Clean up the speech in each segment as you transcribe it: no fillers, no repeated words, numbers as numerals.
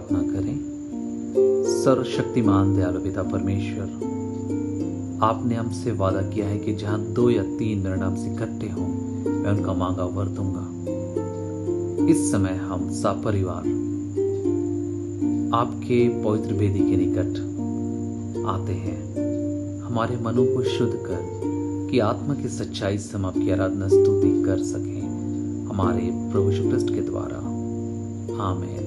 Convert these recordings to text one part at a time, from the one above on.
प्रार्थना करें। सर्वशक्तिमान दयालु पिता परमेश्वर, आपने हमसे वादा किया है कि जहां 2 या 3 मेरे नाम से इकट्ठे हों, मैं उनका मांगा वर दूंगा। इस समय हम सपरिवार आपके पवित्र वेदी के निकट आते हैं। हमारे मनों को शुद्ध कर कि आत्मा की सच्चाई से हम आपकी आराधना स्तुति कर सकें, हमारे प्रभु यीशु ख्रिस्ट के द्वारा। आमीन।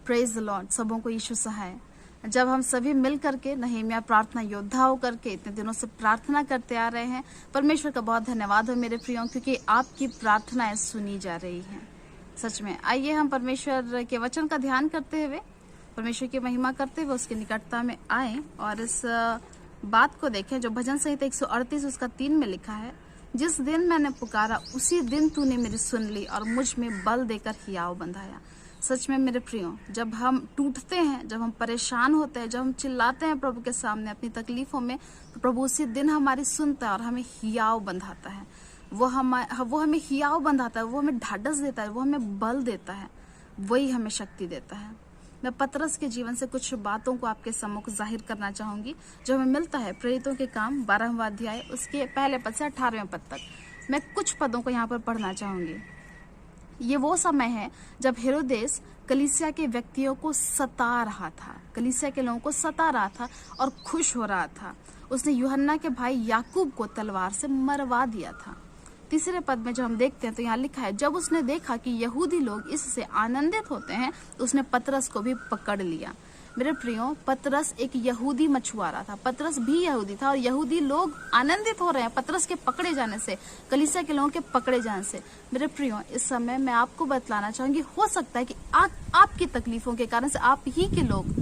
Praise the Lord. सबों को यीशु सहाय। जब हम सभी मिल करके नehemiah प्रार्थना योद्धा हो करके इतने दिनों से प्रार्थना करते आ रहे हैं, परमेश्वर का बहुत धन्यवाद हो मेरे प्रियो, क्योंकि आपकी प्रार्थनाएं सुनी जा रही हैं। सच में आइए हम परमेश्वर के वचन का ध्यान करते हुए परमेश्वर की महिमा करते हुए उसकी निकटता में आए और इस बात को देखें जो भजन संहिता 138 उसका 3 में लिखा है, जिस दिन मैंने पुकारा उसी दिन तूने मेरी सुन ली और मुझ में बल देकर हियाव बंधाया। सच में मेरे प्रियो, जब हम टूटते हैं, जब हम परेशान होते हैं, जब हम चिल्लाते हैं प्रभु के सामने अपनी तकलीफों में, तो प्रभु उसी दिन हमारी सुनता है और हमें हियाव बंधाता है। वो हमें हियाव बंधाता है, वो हमें ढाढ़स देता है, वो हमें बल देता है, वही हमें शक्ति देता है। मैं पतरस के जीवन से कुछ बातों को आपके सम्मुख जाहिर करना चाहूंगी जो हमें मिलता है प्रेरितों के काम 12वां अध्याय उसके पहले पद से 18वें पद तक। मैं कुछ पदों को यहाँ पर पढ़ना चाहूंगी। ये वो समय है जब हेरोदेस कलीसिया के व्यक्तियों को सता रहा था, कलीसिया के लोगों को सता रहा था और खुश हो रहा था। उसने यूहन्ना के भाई याकूब को तलवार से मरवा दिया था। तीसरे पद में जो हम देखते हैं तो यहाँ लिखा है, जब उसने देखा कि यहूदी लोग इससे आनंदित होते हैं तो उसने पतरस को भी पकड़ लिया। मेरे प्रियो, पतरस एक यहूदी मछुआरा था, पतरस भी यहूदी था और यहूदी लोग आनंदित हो रहे हैं पतरस के पकड़े जाने से, कलीसिया के लोगों के पकड़े जाने से। मेरे प्रियो, इस समय मैं आपको बतलाना चाहूंगी, हो सकता है कि आपकी तकलीफों के कारण से आप ही के लोग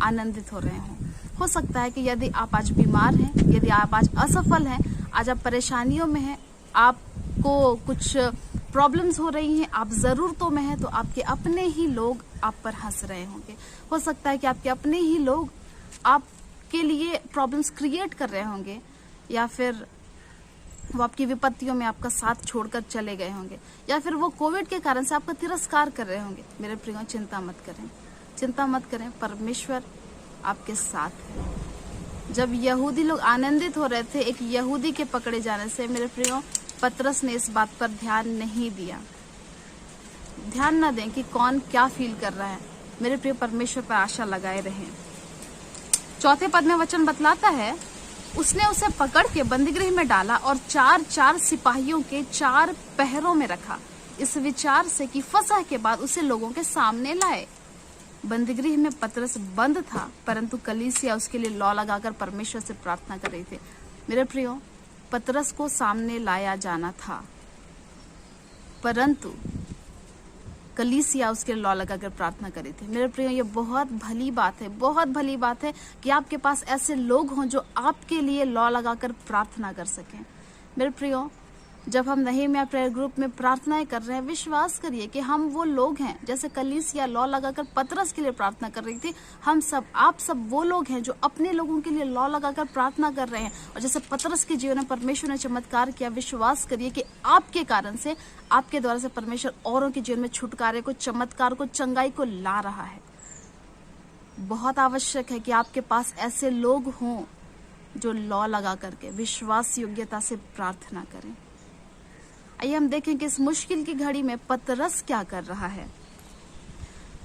आनंदित हो रहे हों। हो सकता है कि यदि आप आज बीमार हैं, यदि आप आज असफल हैं, आज आप परेशानियों में हैं, आपको कुछ प्रॉब्लम्स हो रही हैं, आप जरूरतों में हैं, तो आपके अपने ही लोग आप पर हंस रहे होंगे। हो सकता है कि आपके अपने ही लोग आपके लिए प्रॉब्लम्स क्रिएट कर रहे होंगे, या फिर वो आपकी विपत्तियों में आपका साथ छोड़कर चले गए होंगे, या फिर वो कोविड के कारण से आपका तिरस्कार कर रहे होंगे। मेरे प्रियो, चिंता मत करें, चिंता मत करें, परमेश्वर आपके साथ है। जब यहूदी लोग आनंदित हो रहे थे एक यहूदी के पकड़े जाने से, मेरे प्रियो, पतरस ने इस बात पर ध्यान नहीं दिया। ध्यान न दें कि कौन क्या फील कर रहा है। मेरे प्रियो, परमेश्वर पर आशा लगाए रहें। चौथे पद में वचन बतलाता है, उसने उसे पकड़ के बंदीगृह में डाला और 4 सिपाहियों के 4 पहरों में रखा, इस विचार से कि फसह के बाद उसे लोगों के सामने लाए। बंदीगृह में पतरस बंद था, परंतु कलीसिया उसके लिए लौ लगाकर परमेश्वर से प्रार्थना कर रही थी। मेरे प्रियो, पतरस को सामने लाया जाना था, परंतु कलीसिया उसके लिए लौ लगाकर प्रार्थना करी थी। मेरे प्रियो, ये बहुत भली बात है, बहुत भली बात है कि आपके पास ऐसे लोग हों जो आपके लिए लौ लगाकर प्रार्थना कर सकें। मेरे प्रियो, जब हम नहीमिया प्रेयर ग्रुप में प्रार्थनाएं कर रहे हैं, विश्वास करिए कि हम वो लोग हैं, जैसे कलीसिया लौ लगाकर पतरस के लिए प्रार्थना कर रही थी, हम सब, आप सब वो लोग हैं जो अपने लोगों के लिए लौ लगाकर प्रार्थना कर रहे हैं। और जैसे पतरस के जीवन में परमेश्वर ने चमत्कार किया, विश्वास करिए कि आपके कारण से, आपके द्वारा से परमेश्वर औरों के जीवन में छुटकारे को, चमत्कार को, चंगाई को ला रहा है। बहुत आवश्यक है कि आपके पास ऐसे लोग हों जो लौ लगा करके विश्वास योग्यता से प्रार्थना करें। आइए हम देखें कि इस मुश्किल की घड़ी में पतरस क्या कर रहा है।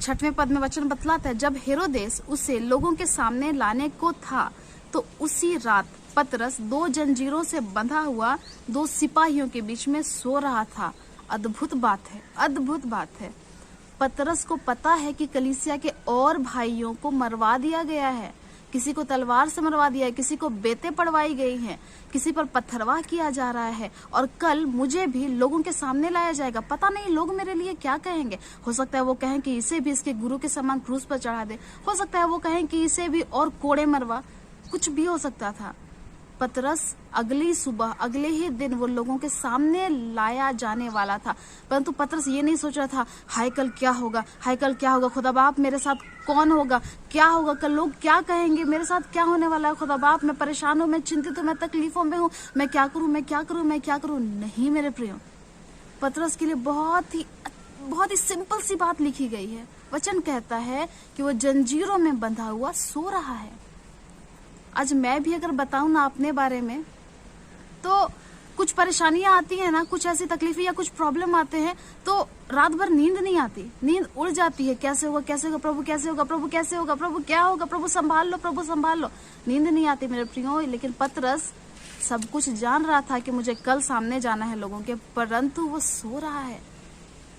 6वें पद में वचन बतलाता है, जब हेरोदेस उसे लोगों के सामने लाने को था तो उसी रात पतरस 2 जंजीरों से बंधा हुआ 2 सिपाहियों के बीच में सो रहा था। अद्भुत बात है, अद्भुत बात है। पतरस को पता है कि कलीसिया के और भाइयों को मरवा दिया गया है, किसी को तलवार से मरवा दिया है, किसी को बेतें पड़वाई गई हैं, किसी पर पत्थरवाह किया जा रहा है, और कल मुझे भी लोगों के सामने लाया जाएगा। पता नहीं लोग मेरे लिए क्या कहेंगे। हो सकता है वो कहें कि इसे भी इसके गुरु के समान क्रूस पर चढ़ा दे, हो सकता है वो कहें कि इसे भी और कोड़े मरवा, कुछ भी हो सकता था। पतरस अगली सुबह, अगले ही दिन वो लोगों के सामने लाया जाने वाला था, परंतु पतरस ये नहीं सोच रहा था, हाय कल क्या होगा, हाय कल क्या होगा, खुदा बाप मेरे साथ कौन होगा, क्या होगा, कल लोग क्या कहेंगे, मेरे साथ क्या होने वाला है, खुदा बाप मैं परेशान हूँ, मैं चिंतित हूँ, मैं तकलीफों में हूँ, मैं क्या करूँ, मैं क्या करूँ, मैं क्या करूँ। नहीं मेरे प्रियो, पतरस के लिए बहुत ही सिंपल सी बात लिखी गई है। वचन कहता है कि वो जंजीरों में बंधा हुआ सो रहा है। आज मैं भी अगर बताऊं ना अपने बारे में, तो कुछ परेशानियां आती है ना, कुछ ऐसी तकलीफें या कुछ प्रॉब्लम आते हैं तो रात भर नींद नहीं आती, नींद उड़ जाती है। कैसे होगा, कैसे होगा प्रभु, कैसे होगा प्रभु, कैसे होगा प्रभु, क्या होगा प्रभु, संभाल लो प्रभु, संभाल लो। नींद नहीं आती मेरे प्रियो। लेकिन पतरस सब कुछ जान रहा था कि मुझे कल सामने जाना है लोगों के, परंतु वो सो रहा है।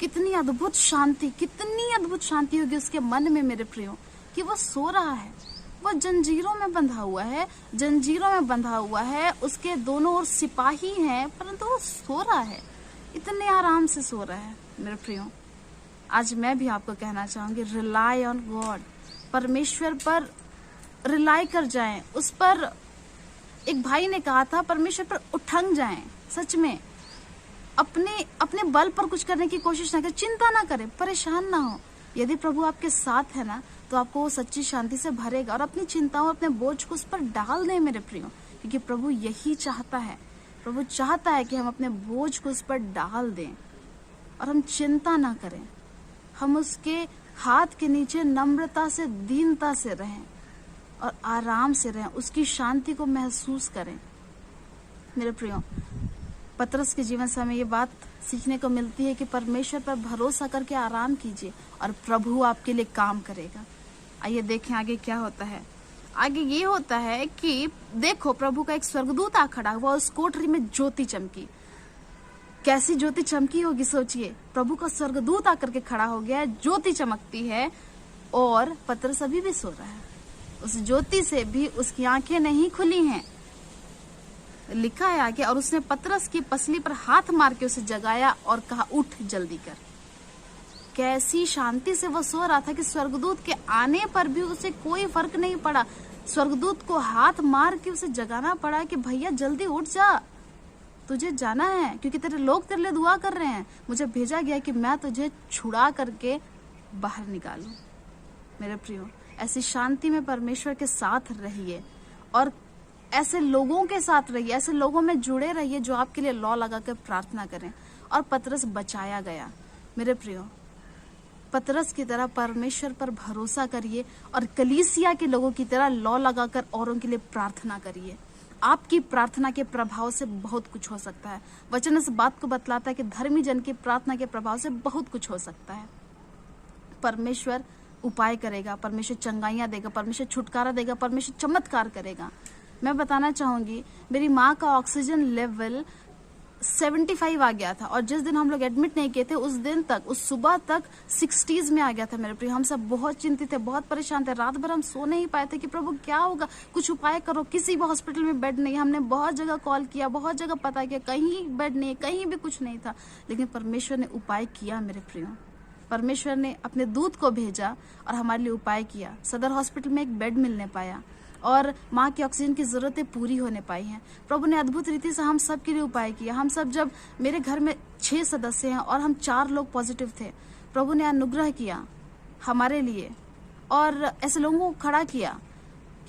कितनी अद्भुत शांति, कितनी अद्भुत शांति होगी उसके मन में मेरे प्रियो, कि वो सो रहा है। वो जंजीरों में बंधा हुआ है, जंजीरों में बंधा हुआ है, उसके दोनों ओर सिपाही हैं, परंतु वो सो रहा है, इतने आराम से सो रहा है। मेरे प्रियो, आज मैं भी आपको कहना चाहूंगी, रिलाई ऑन गॉड, परमेश्वर पर रिलाई कर जाएं, उस पर, एक भाई ने कहा था, परमेश्वर पर उठंग जाएं। सच में अपने बल पर कुछ करने की कोशिश ना करें, चिंता ना करें, परेशान ना हो। यदि प्रभु आपके साथ है ना, तो आपको वो सच्ची शांति से भरेगा। और अपनी चिंताओं, अपने बोझ को उस पर डाल दें मेरे प्रियो, क्योंकि प्रभु यही चाहता है। प्रभु चाहता है कि हम अपने बोझ को उस पर डाल दें और हम चिंता ना करें। हम उसके हाथ के नीचे नम्रता से, दीनता से रहें और आराम से रहें, उसकी शांति को महसूस करें। मेरे प्रियो, पतरस के जीवन से हमें ये बात सीखने को मिलती है कि परमेश्वर पर भरोसा करके आराम कीजिए और प्रभु आपके लिए काम करेगा। आइए देखें आगे क्या होता है। आगे ये होता है कि देखो, प्रभु का एक स्वर्गदूत आ खड़ा हुआ, उस कोठरी में ज्योति चमकी। कैसी ज्योति चमकी होगी सोचिए। प्रभु का स्वर्गदूत आकर के खड़ा हो गया है, ज्योति चमकती है और पतरस अभी भी सो रहा है। उस ज्योति से भी उसकी आंखें नहीं खुली हैं। लिखा है आगे, और उसने पतरस की पसली पर हाथ मार के उसे जगाया और कहा, उठ जल्दी कर। कैसी शांति से वो सो रहा था कि स्वर्गदूत के आने पर भी उसे कोई फर्क नहीं पड़ा। स्वर्गदूत को हाथ मार के उसे जगाना पड़ा कि भैया जल्दी उठ जा, तुझे जाना है, क्योंकि तेरे लोग तेरे लिए दुआ कर रहे हैं। मुझे भेजा गया कि मैं तुझे छुड़ा करके बाहर निकालूं। मेरे प्रियो, ऐसी शांति में परमेश्वर के साथ रहिए और ऐसे लोगों के साथ रहिए, ऐसे लोगों में जुड़े रहिए जो आपके लिए लौ लगाकर प्रार्थना करें। और पतरस बचाया गया। मेरे प्रियो, पतरस की तरह परमेश्वर पर भरोसा करिए और कलीसिया के लोगों की तरह लौ लगाकर औरों के लिए प्रार्थना करिए। आपकी प्रार्थना के प्रभाव से बहुत कुछ हो सकता है। वचन इस बात को बतलाता है कि धर्मी जन की प्रार्थना के प्रभाव से बहुत कुछ हो सकता है। परमेश्वर उपाय करेगा, परमेश्वर चंगाइयां देगा, परमेश्वर छुटकारा देगा, परमेश्वर चमत्कार करेगा। मैं बताना चाहूंगी, मेरी माँ का ऑक्सीजन लेवल 75 आ गया था और जिस दिन हम लोग एडमिट नहीं किए थे उस दिन तक, उस सुबह तक 60s में आ गया था। मेरे प्रिय, हम सब बहुत चिंतित थे, बहुत परेशान थे। रात भर हम सो नहीं पाए थे कि प्रभु क्या होगा, कुछ उपाय करो। किसी भी हॉस्पिटल में बेड नहीं। हमने बहुत जगह कॉल किया, बहुत जगह पता किया, कहीं बेड नहीं, कहीं भी कुछ नहीं था। लेकिन परमेश्वर ने उपाय किया। मेरे प्रिय, परमेश्वर ने अपने दूत को भेजा और हमारे लिए उपाय किया। सदर हॉस्पिटल में एक बेड मिलने पाया और माँ की ऑक्सीजन की जरूरतें पूरी होने पाई हैं। प्रभु ने अद्भुत रीति से हम सब के लिए उपाय किया। हम सब, जब मेरे घर में 6 सदस्य हैं और हम 4 लोग पॉजिटिव थे, प्रभु ने अनुग्रह किया हमारे लिए और ऐसे लोगों को खड़ा किया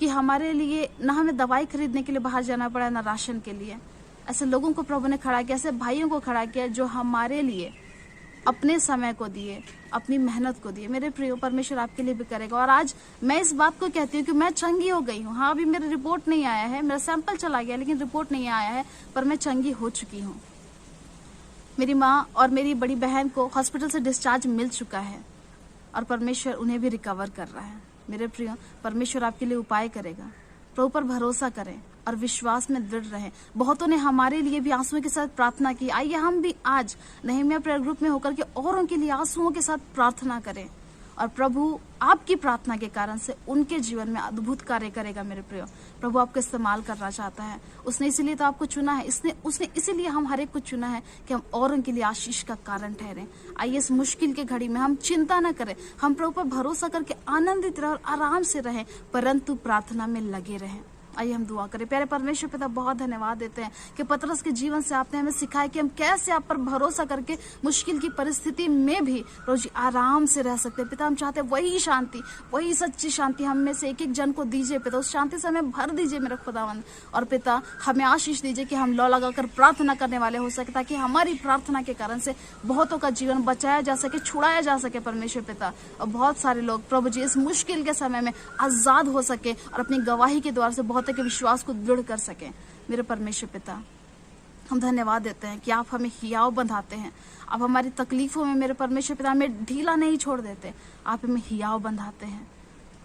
कि हमारे लिए ना हमें दवाई खरीदने के लिए बाहर जाना पड़ा, ना राशन के लिए। ऐसे लोगों को प्रभु ने खड़ा किया, ऐसे भाइयों को खड़ा किया जो हमारे लिए अपने समय को दिए, अपनी मेहनत को दिए। मेरे प्रियो, परमेश्वर आपके लिए भी करेगा। और आज मैं इस बात को कहती हूँ कि मैं चंगी हो गई हूँ। हाँ, अभी मेरा रिपोर्ट नहीं आया है, मेरा सैंपल चला गया लेकिन रिपोर्ट नहीं आया है, पर मैं चंगी हो चुकी हूँ। मेरी माँ और मेरी बड़ी बहन को हॉस्पिटल से डिस्चार्ज मिल चुका है और परमेश्वर उन्हें भी रिकवर कर रहा है। मेरे प्रियो, परमेश्वर आपके लिए उपाय करेगा। प्रभु पर भरोसा करें और विश्वास में दृढ़ रहें। बहुतों ने हमारे लिए भी आंसुओं के साथ प्रार्थना की। आइए हम भी आज नहम्याह प्रेयर ग्रुप में होकर के औरों के लिए आंसुओं के साथ प्रार्थना करें और प्रभु आपकी प्रार्थना के कारण से उनके जीवन में अद्भुत कार्य करेगा। मेरे प्रियो, प्रभु आपको इस्तेमाल करना चाहता है। उसने इसीलिए तो आपको चुना है, उसने इसीलिए हम हर एक को चुना है कि हम औरों के लिए आशीष का कारण ठहरें। आइए इस मुश्किल के घड़ी में हम चिंता न करें, हम प्रभु पर भरोसा करके आनंदित रहें और आराम से रहें, परंतु प्रार्थना में लगे रहें। आइए हम दुआ करें। प्यारे परमेश्वर पिता, बहुत धन्यवाद देते हैं कि पतरस के जीवन से आपने हमें सिखाया कि हम कैसे आप पर भरोसा करके मुश्किल की परिस्थिति में भी प्रभु जी आराम से रह सकते हैं। पिता, हम चाहते हैं वही शांति, वही सच्ची शांति हम में से एक एक जन को दीजिए। पिता, उस शांति से हमें भर दीजिए मेरे खुदावंद। और पिता, हमें आशीष दीजिए कि हम लौ लगाकर प्रार्थना करने वाले हो सके, ताकि हमारी प्रार्थना के कारण से बहुतों का जीवन बचाया जा सके, छुड़ाया जा सके परमेश्वर पिता। और बहुत सारे लोग प्रभु जी इस मुश्किल के समय में आजाद हो सके और अपनी गवाही के द्वारा से बहुतों के विश्वास को दृढ़ कर सके। मेरे परमेश्वर पिता, हम धन्यवाद देते हैं कि आप हमें हियाव बंधाते हैं। आप हमारी तकलीफों में मेरे परमेश्वर पिता हमें ढीला नहीं छोड़ देते, आप हमें हियाव बंधाते हैं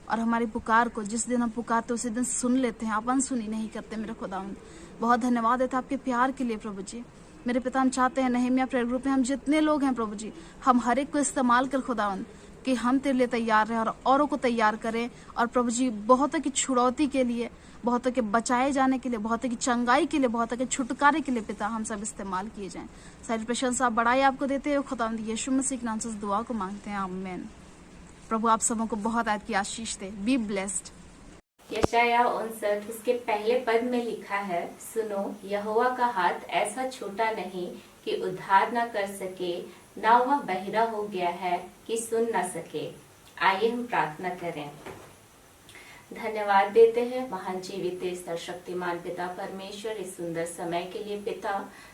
और हमारी पुकार को जिस दिन हम पुकारते उसी दिन सुन लेते हैं। आप अनसुनी नहीं करते मेरे खुदावंद। बहुत धन्यवाद देते हैं आपके प्यार के लिए प्रभु जी। मेरे पिता, हम चाहते हैं नहम्याह प्रेयर ग्रुप में हम जितने लोग हैं प्रभु जी, हम हर एक को इस्तेमाल कर खुदावंद कि हम तेरे लिए तैयार रहें और औरों को तैयार करें। और प्रभु जी, बहुतों की छुड़ौती के लिए, बहुतों के बचाए जाने के लिए, बहुतों की चंगाई के लिए, बहुतों के छुटकारे के लिए पिता हम सब इस्तेमाल किए जाएं। सारी प्रशंसा बड़ाई आपको देते हुए खुदावंद यीशु मसीह के नाम से इस दुआ को मांगते हैं, आमीन। प्रभु आप सबों को बहुत आज की आशीष दे। Be blessed. यशाया 59 उसके पहले पद में लिखा है, सुनो, यहोवा का हाथ ऐसा छोटा नहीं कि उद्धार न कर सके, ना वह बहिरा हो गया है कि सुन न सके। आइए हम प्रार्थना करें। धन्यवाद देते हैं महान जीवित सर्वशक्तिमान पिता परमेश्वर इस सुंदर समय के लिए पिता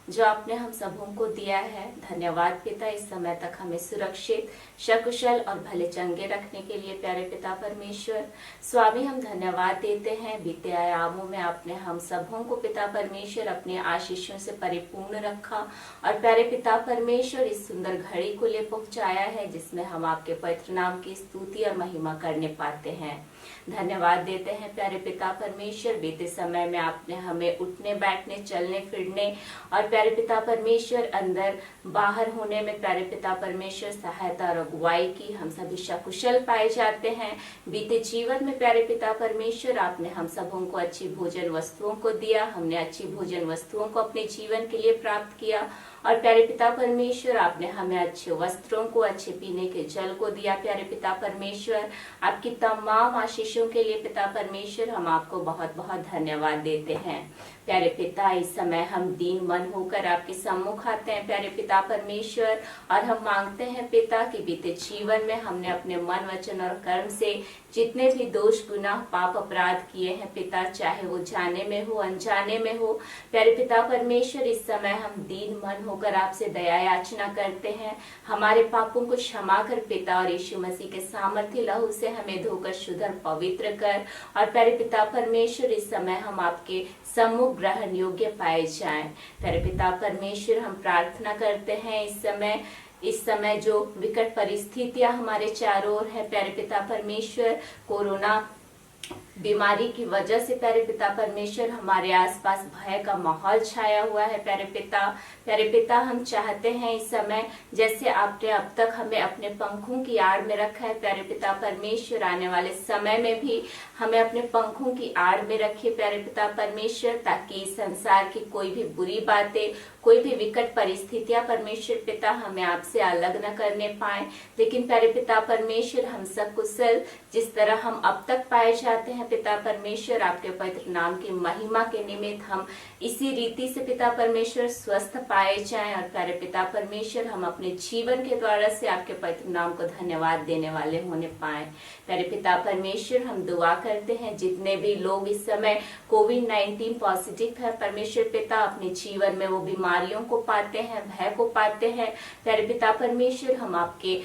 जो आपने हम सबों को दिया है। धन्यवाद पिता इस समय तक हमें सुरक्षित, सकुशल और भले चंगे रखने के लिए प्यारे पिता परमेश्वर। स्वामी हम धन्यवाद देते हैं, बीते आयामों में आपने हम सबों को पिता परमेश्वर अपने आशीषों से परिपूर्ण रखा और प्यारे पिता परमेश्वर इस सुंदर घड़ी को ले पहुंचाया है जिसमें हम आपके पवित्र नाम की स्तुति और महिमा करने पाते हैं। धन्यवाद देते हैं प्यारे पिता परमेश्वर, बीते समय में आपने हमें उठने बैठने चलने फिरने और प्यारे पिता परमेश्वर अंदर बाहर होने में प्यारे पिता परमेश्वर सहायता और अगुवाई की। हम सभी सकुशल पाए जाते हैं। बीते जीवन में प्यारे पिता परमेश्वर आपने हम सबों को अच्छी भोजन वस्तुओं को दिया, हमने अच्छी भोजन वस्तुओं को अपने जीवन के लिए प्राप्त किया और प्यारे पिता परमेश्वर आपने हमें अच्छे वस्त्रों को, अच्छे पीने के जल को दिया। प्यारे पिता परमेश्वर आपकी तमाम आशीषों के लिए पिता परमेश्वर हम आपको बहुत बहुत धन्यवाद देते हैं। प्यारे पिता इस समय हम दीन मन होकर आपके सम्मुख आते हैं प्यारे पिता परमेश्वर और हम मांगते हैं पिता कि बीते जीवन में हमने अपने मन वचन और कर्म से जितने भी दोष गुनाह पाप अपराध किए हैं पिता, चाहे वो जाने में हो अनजाने में हो, प्यारे पिता परमेश्वर इस समय हम दीन मन होकर आपसे दया याचना करते हैं। हमारे पापों को क्षमा कर पिता और यीशु मसीह के सामर्थ्य लहू से हमें धोकर शुद्ध और पवित्र कर और प्यारे पिता परमेश्वर इस समय हम आपके सम्मुख ग्रहण योग्य पाए जाएं। प्यारे पिता परमेश्वर हम प्रार्थना करते हैं इस समय जो विकट परिस्थितियां हमारे चारों ओर है प्यारे पिता परमेश्वर, कोरोना बीमारी की वजह से प्यारे पिता परमेश्वर हमारे आसपास भय का माहौल छाया हुआ है। प्यारे पिता हम चाहते हैं इस समय जैसे आपने अब तक हमें अपने पंखों की आड़ में रखा है प्यारे पिता परमेश्वर, आने वाले समय में भी हमें अपने पंखों की आड़ में रखिए प्यारे पिता परमेश्वर, ताकि इस संसार की कोई भी बुरी बातें, कोई भी विकट परिस्थितियां परमेश्वर पिता हमें आपसे अलग न करने पाए। लेकिन प्यारे पिता परमेश्वर हम सब कुशल जिस तरह हम अब तक पाए जाते हैं पिता परमेश्वर, आपके पवित्र नाम की महिमा के निमित्त हम इसी रीति से पिता परमेश्वर स्वस्थ पाए जाएं और प्यारे पिता परमेश्वर हम अपने जीवन के द्वारा से आपके पवित्र नाम को धन्यवाद देने वाले होने पाए। प्यारे पिता परमेश्वर हम दुआ करते हैं जितने भी लोग इस समय कोविड-19 पॉजिटिव है परमेश्वर पिता, अपने जीवन में वो बीमारियों को पाते हैं, भय को पाते हैं, प्यारे पिता परमेश्वर हम आपके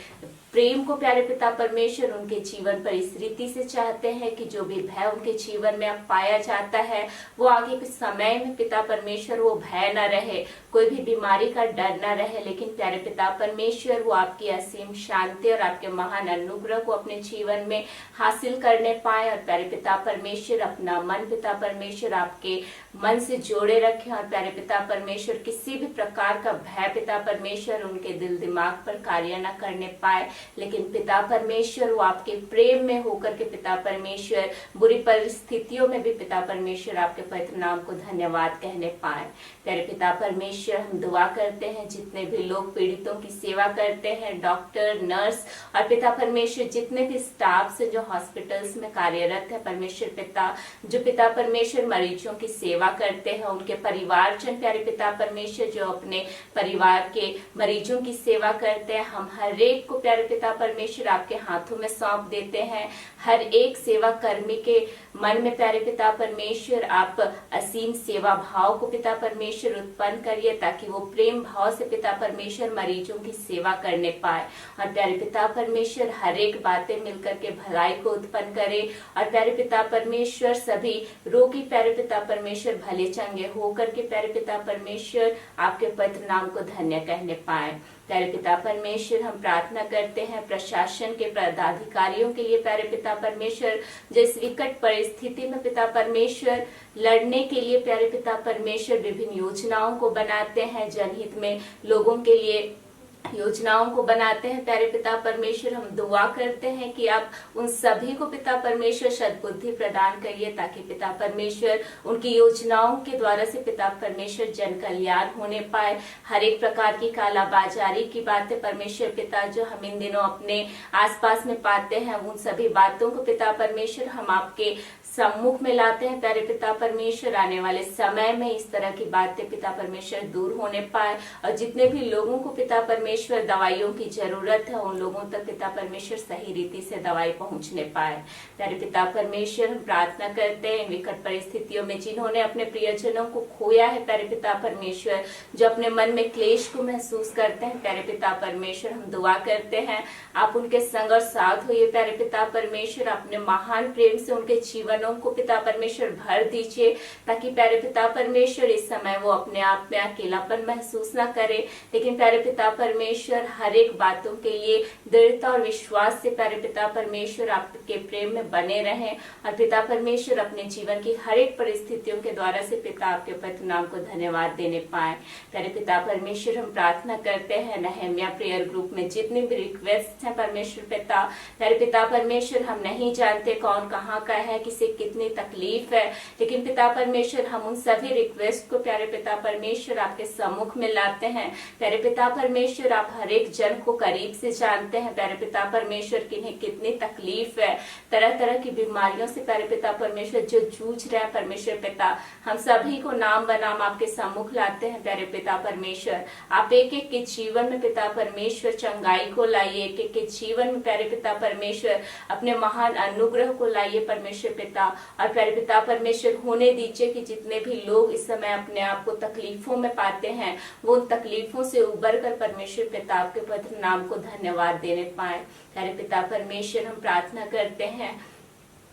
प्रेम को प्यारे पिता परमेश्वर उनके जीवन पर इस रीति से चाहते हैं कि जो भी भय उनके जीवन में अब पाया जाता है वो आगे के समय में पिता परमेश्वर वो भय न रहे, कोई भी बीमारी का डर न रहे, लेकिन प्यारे पिता परमेश्वर वो आपकी असीम शांति और आपके महान अनुग्रह को अपने जीवन में हासिल करने पाए और प्यारे पिता परमेश्वर अपना मन पिता परमेश्वर आपके मन से जोड़े रखें और प्यारे पिता परमेश्वर किसी भी प्रकार का भय पिता परमेश्वर उनके दिल दिमाग पर कार्य न करने पाए, लेकिन पिता परमेश्वर वो आपके प्रेम में होकर के पिता परमेश्वर बुरी परिस्थितियों में भी पिता परमेश्वर आपके पवित्र नाम को धन्यवाद कहने पाए। प्यारे पिता परमेश्वर हम दुआ करते हैं जितने भी लोग पीड़ितों की सेवा करते हैं, डॉक्टर, नर्स और पिता परमेश्वर जितने भी स्टाफ से जो हॉस्पिटल्स में कार्यरत है परमेश्वर पिता, जो पिता परमेश्वर मरीजों की सेवा करते हैं, उनके परिवारजन प्यारे पिता परमेश्वर जो अपने परिवार के मरीजों की सेवा करते हैं, हम हर एक को प्यारे पिता परमेश्वर आपके हाथों में सौंप देते हैं। हर एक सेवा कर्मी के मन में प्यारे पिता परमेश्वर आप असीम सेवा भाव को पिता परमेश्वर उत्पन्न करिए ताकि वो प्रेम भाव से पिता परमेश्वर मरीजों की सेवा करने पाए और प्यारे पिता परमेश्वर हर एक बातें मिलकर के भलाई को उत्पन्न करे और प्यारे पिता परमेश्वर सभी रोगी प्यारे पिता परमेश्वर भले चंगे होकर के प्यारे पिता परमेश्वर आपके पवित्र नाम को धन्य कहने पाए। प्यारे पिता परमेश्वर हम प्रार्थना करते हैं प्रशासन के पदाधिकारियों के लिए प्यारे पिता परमेश्वर जो इस विकट परिस्थिति में पिता परमेश्वर लड़ने के लिए प्यारे पिता परमेश्वर विभिन्न योजनाओं को बनाते हैं, जनहित में लोगों के लिए योजनाओं को बनाते हैं प्यारे पिता परमेश्वर, हम दुआ करते हैं कि आप उन सभी को पिता परमेश्वर सद्बुद्धि प्रदान करिए, ताकि पिता परमेश्वर उनकी योजनाओं के द्वारा से पिता परमेश्वर जन कल्याण होने पाए। हर एक प्रकार की कालाबाजारी की बातें परमेश्वर पिता जो हम इन दिनों अपने आसपास में पाते हैं, उन सभी बातों को पिता परमेश्वर हम आपके सम्मुख में लाते हैं प्यारे पिता परमेश्वर। आने वाले समय में इस तरह की बातें पिता परमेश्वर दूर होने पाए, और जितने भी लोगों को पिता परमेश्वर दवाइयों की जरूरत है, उन लोगों तक पिता परमेश्वर सही रीति से दवाई पहुंचने पाए। प्यारे पिता परमेश्वर, हम प्रार्थना करते हैं विकट परिस्थितियों में जिन्होंने अपने प्रियजनों को खोया है प्यारे पिता परमेश्वर, जो अपने मन में क्लेश को महसूस करते हैं प्यारे पिता परमेश्वर, हम दुआ करते हैं आप उनके संग और साथ होइए प्यारे पिता परमेश्वर। अपने महान प्रेम से उनके जीवनों को पिता परमेश्वर भर दीजिए, ताकि प्यारे पिता परमेश्वर इस समय वो अपने आप में अकेलापन महसूस ना करे, लेकिन प्यारे पिता परमेश्वर हर एक बातों के लिए दृढ़ता और विश्वास से प्यारे पिता परमेश्वर आपके प्रेम में बने रहें, और पिता परमेश्वर अपने जीवन की हर एक परिस्थितियों के द्वारा से पिता आपके पवित्र नाम को धन्यवाद देने पाए। प्यारे पिता परमेश्वर, हम प्रार्थना करते हैं नहम्या प्रेयर ग्रुप में जितने भी रिक्वेस्ट हैं परमेश्वर पिता, प्यारे पिता परमेश्वर, हम नहीं जानते कौन कहाँ का है, किसी कितनी तकलीफ है, लेकिन पिता परमेश्वर हम उन सभी रिक्वेस्ट को प्यारे पिता परमेश्वर आपके सम्मुख में लाते हैं। प्यारे पिता परमेश्वर, आप हर एक जन को करीब से जानते हैं प्यारे पिता परमेश्वर, किन्हें कितनी तकलीफ है, तरह तरह की बीमारियों से प्यारे पिता परमेश्वर जो जूझ रहे हैं परमेश्वर पिता, हम सभी को नाम बनाम आपके सम्मुख लाते हैं प्यारे पिता परमेश्वर। आप एक एक के जीवन में पिता परमेश्वर चंगाई को लाइए, एक एक के जीवन में प्यारे पिता परमेश्वर अपने महान अनुग्रह को लाइए परमेश्वर पिता, और प्यारे पिता परमेश्वर होने दीजिए कि जितने भी लोग इस समय अपने आप को तकलीफों में पाते हैं, वो उन तकलीफों से उबर कर परमेश्वर पिता आपके पवित्र नाम को धन्यवाद देने पाए। प्यारे पिता परमेश्वर, हम प्रार्थना करते हैं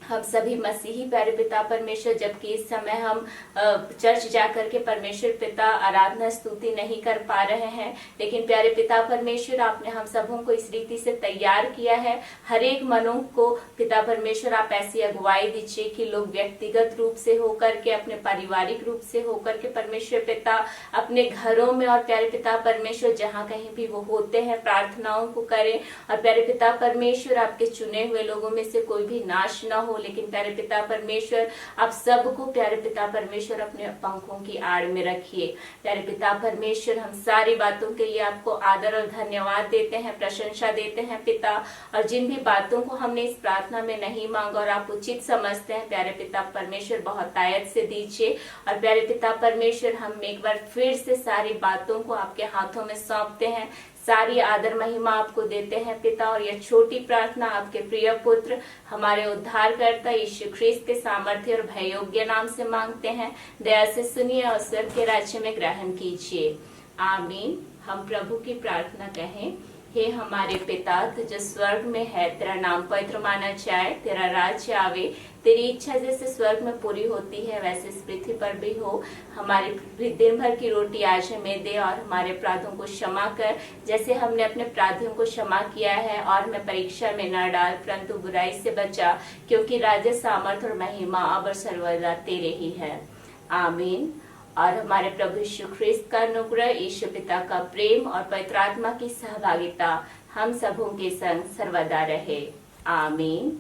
हम सभी मसीही प्यारे पिता परमेश्वर, जबकि इस समय हम चर्च जाकर के परमेश्वर पिता आराधना स्तुति नहीं कर पा रहे हैं, लेकिन प्यारे पिता परमेश्वर आपने हम सबों को इस रीति से तैयार किया है। हर एक मनों को पिता परमेश्वर आप ऐसी अगुवाई दीजिए कि लोग व्यक्तिगत रूप से होकर के, अपने पारिवारिक रूप से होकर के परमेश्वर पिता अपने घरों में और प्यारे पिता परमेश्वर जहाँ कहीं भी वो होते हैं प्रार्थनाओं को करें, और प्यारे पिता परमेश्वर आपके चुने हुए लोगों में से कोई भी नाश न हो, लेकिन प्यारे पिता परमेश्वर आप सबको प्यारे पिता परमेश्वर अपने पंखों की आड़ में रखिए। प्यारे पिता परमेश्वर, हम सारी बातों के लिए आपको आदर और धन्यवाद देते हैं, प्रशंसा देते हैं पिता, और जिन भी बातों को हमने इस प्रार्थना में नहीं मांगा और आप उचित समझते हैं प्यारे पिता परमेश्वर बहुत आयत से दीजिए। और प्यारे पिता परमेश्वर, हम एक बार फिर से सारी बातों को आपके हाथों में सौंपते हैं, सारी आदर महिमा आपको देते हैं पिता, और यह छोटी प्रार्थना आपके प्रिय पुत्र हमारे उद्धारकर्ता यीशु ख्रीस्त के सामर्थ्य और भय योग्य नाम से मांगते हैं। दया से सुनिए और स्वर्ग के राज्य में ग्रहण कीजिए, आमीन। हम प्रभु की प्रार्थना कहें। हे हमारे पिता जो स्वर्ग में है, तेरा नाम पवित्र माना जाए, तेरा राज्य आवे, तेरी इच्छा जैसे स्वर्ग में पूरी होती है वैसे इस पृथ्वी पर भी हो। हमारी दिन भर की रोटी आज हमें दे, और हमारे अपराधों को क्षमा कर जैसे हमने अपने अपराधियों को क्षमा किया है, और हमें परीक्षा में न डाल परंतु बुराई से बचा, क्योंकि राज्य सामर्थ और महिमा अब और सर्वदा तेरे ही है, आमीन। और हमारे प्रभु यीशु ख्रीस्त का अनुग्रह, यीशु पिता का प्रेम और पवित्र आत्मा की सहभागिता हम सबों के संग सर्वदा रहे, आमीन।